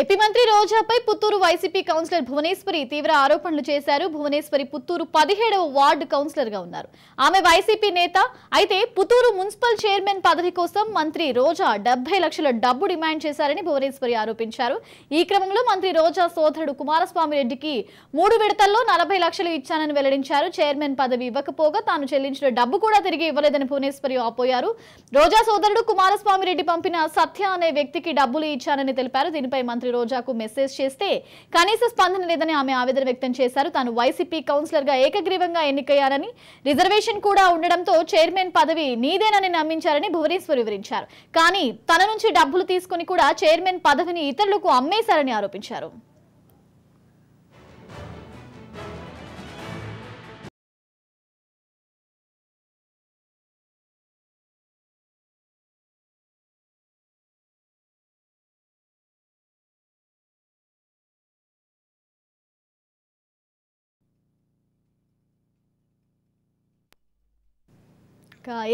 AP మంత్రి రోజాపై Puttur YCP councillor Bhuvaneswari తీవ్ర ఆరోపణలు చేశారు. భువనేశ్వరి పుత్తూరు 17వ వార్డు కౌన్సిలర్ గా ఉన్నారు. ఆమె వైసీపీ నేత అయితే పుత్తూరు మున్సిపల్ చైర్మన్ పదవి కోసం మంత్రి రోజా 70 లక్షల డబ్బు డిమాండ్ చేశారని భువనేశ్వరి ఆరోపించారు. ఈ క్రమంలో మంత్రి రోజా సోదరుడు కుమారస్వామి రెడ్డికి 3 విడతల్లో 40 లక్షలు ఇచ్చానని వెల్లడించారు. చైర్మన్ పదవి ఇవ్వకపోగా తాను చెల్లించిన డబ్బు కూడా తిరిగి ఇవ్వలేదని భువనేశ్వరి ఆపోయారు. రోజా సోదరుడు కుమారస్వామి రెడ్డి పంపిన సత్య అనే వ్యక్తికి డబ్బులు ఇచ్చానని తెలిపారు. దీనిపై మంత్రి రోజాకు మెసేజ్ చేస్తే కనీస స్పందన లేదని ఆమె ఆవేదన వ్యక్తం చేశారు. తాను వైసీపీ కౌన్సిలర్ గా ఏకగ్రీవంగా ఎన్నికయ్యారని, రిజర్వేషన్ కూడా ఉండడంతో చైర్మన్ పదవి నీదేనని నమ్మించారని భువనేశ్వర్ వివరించారు. కానీ తన నుంచి డబ్బులు తీసుకుని కూడా చైర్మన్ పదవిని ఇతరులకు అమ్మేశారని ఆరోపించారు.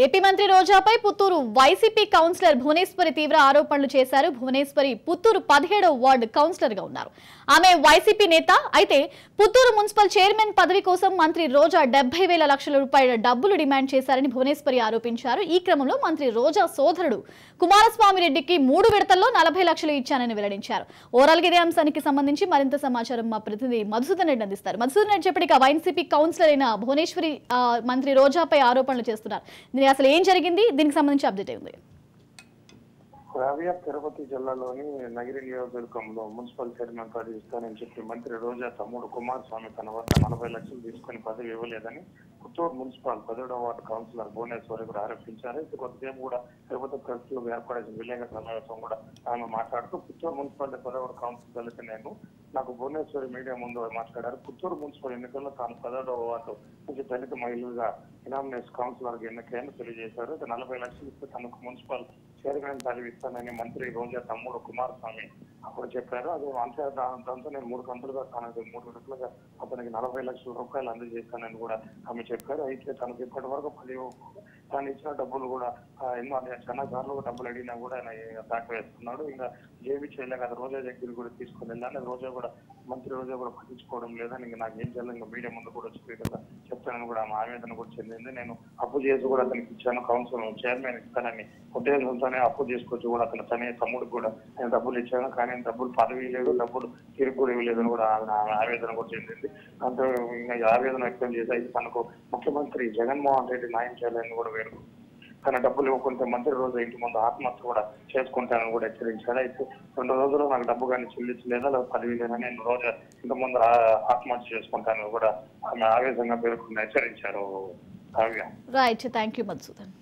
ఏపీ మంత్రి రోజాపై పుత్తూరు వైసీపీ కౌన్సిలర్ భువనేశ్వరి తీవ్ర ఆరోపణలు చేశారు. భువనేశ్వరి పుత్తూరు 17వ వార్డు కౌన్సిలర్ గా ఉన్నారు. ఆమె వైసీపీ నేత అయితే పుత్తూరు మున్సిపల్ చైర్మన్ పదవి కోసం మంత్రి రోజా 70,000 లక్షల రూపాయల డబ్బులు డిమాండ్ చేశారని భువనేశ్వరి ఆరోపించారు. ఈ క్రమంలో మంత్రి రోజా సోదరుడు కుమారస్వామి రెడ్డికి 3 విడతల్లో 40 లక్షలు ఇచ్చానని వెల్లడించారు. ఓవరాల్ గా ఇదే అంశానికి సంబంధించి మరింత సమాచారం మా ప్రతినిధి మధుసూదన్ రెడ్డి అందిస్తారు. మధుసూదన్ రెడ్డి చెప్పటిక వైసీపీ కౌన్సిలర్ అయిన భువనేశ్వరి మంత్రి రోజాపై ఆరోపణలు చేస్తున్నారు. అసలు ఏం జరిగింది, దీనికి సంబంధించి అప్డేట్ అయింది. తిరుపతి జిల్లాలోని నగిరి నియోజకవర్గంలో మున్సిపల్ చైర్మన్ పదవి ఇస్తానని చెప్పి మంత్రి రోజా తమ్ముడు కుమారస్వామి తన వద్ద 40 లక్షలు తీసుకుని పదవి ఇవ్వలేదని పుత్తూరు మున్సిపల్ 17వ వార్డు కౌన్సిలర్ భువనేశ్వరి కూడా ఆరోపించారు. ఇది కొద్దిసేపు కూడా తిరుపతి ప్రెస్ లో ఏర్పడిన విలేకరుల సమావేశం కూడా ఆమె మాట్లాడుతూ పుత్తూరు మున్సిపాలిటీ 10వ కౌన్సిల్ కలిసి నాకు భువనేశ్వరి మీడియా ముందు మాట్లాడారు. పుత్తూరు మున్సిపల్ ఎన్నికల్లో తాను 17వ వార్డు నుంచి దళిత మహిళలుగా ఇనామినేషన్ కౌన్సిలర్ గా ఎన్నికైనా తెలియజేశారు. 40 లక్షలు ఇస్తే తనకు మున్సిపల్ చైర్మన్ పదవి ఇస్తానని మంత్రి రోజా తమ్ముడు కుమారస్వామి అప్పుడు చెప్పారు. అది దాంతో నేను 3 కంతులుగా తనకు 3 విడతలుగా అతనికి 40 లక్షల రూపాయలు అందజేస్తానని కూడా ఆమె చెప్పారు. అయితే తనకు ఇప్పటి వరకు తాను ఇచ్చిన డబ్బులు కూడా ఎన్నో చాలా సార్లు డబ్బులు అడిగినా కూడా ఆయన దాకా వేస్తున్నాడు. ఇంకా ఏమి చేయలే కదా, రోజా దగ్గర కూడా తీసుకుని వెళ్ళాను. రోజా కూడా మంత్రి రోజా కూడా పట్టించుకోవడం లేదని ఇంకా నాకు ఏం చేయాలి, ఇంకా మీడియా ముందు కూడా వచ్చి కదా చెప్తానని కూడా ఆమె ఆవేదన కూడా చెందింది. నేను అప్పు చేసి కూడా అతనికి ఇచ్చాను, కౌన్సిల్ చైర్మన్ ఇస్తానని ఉద్దేశంతోనే అప్పు తీసుకొచ్చి కూడా అతను తనే తమ్ముడికి కూడా నేను డబ్బులు ఇచ్చాను, కానీ డబ్బులు పదవి లేదు, డబ్బులు తిరిగి కూడా ఇవ్వలేదని కూడా ఆమె ఆవేదన కూడా చెందింది. దాంతో ఇంకా ఆవేదన వ్యక్తం చేసి అయితే తనకు ముఖ్యమంత్రి జగన్మోహన్ రెడ్డి న్యాయం చేయాలని కూడా వేడుకు తన డబ్బులు ఇవ్వకుంటే మంత్రి రోజు ఇంటి ముందు ఆత్మహత్య కూడా చేసుకుంటానని కూడా హెచ్చరించాడు. అయితే 2 రోజుల్లో నాకు డబ్బు కానీ చెల్లించలేదా లేదా పదవి లేదని నేను రోజు ఇంటి ముందు ఆత్మహత్య చేసుకుంటానని కూడా ఆమె ఆవేశంగా పేర్కొని హెచ్చరించారు. Right, thank you Madhusudan.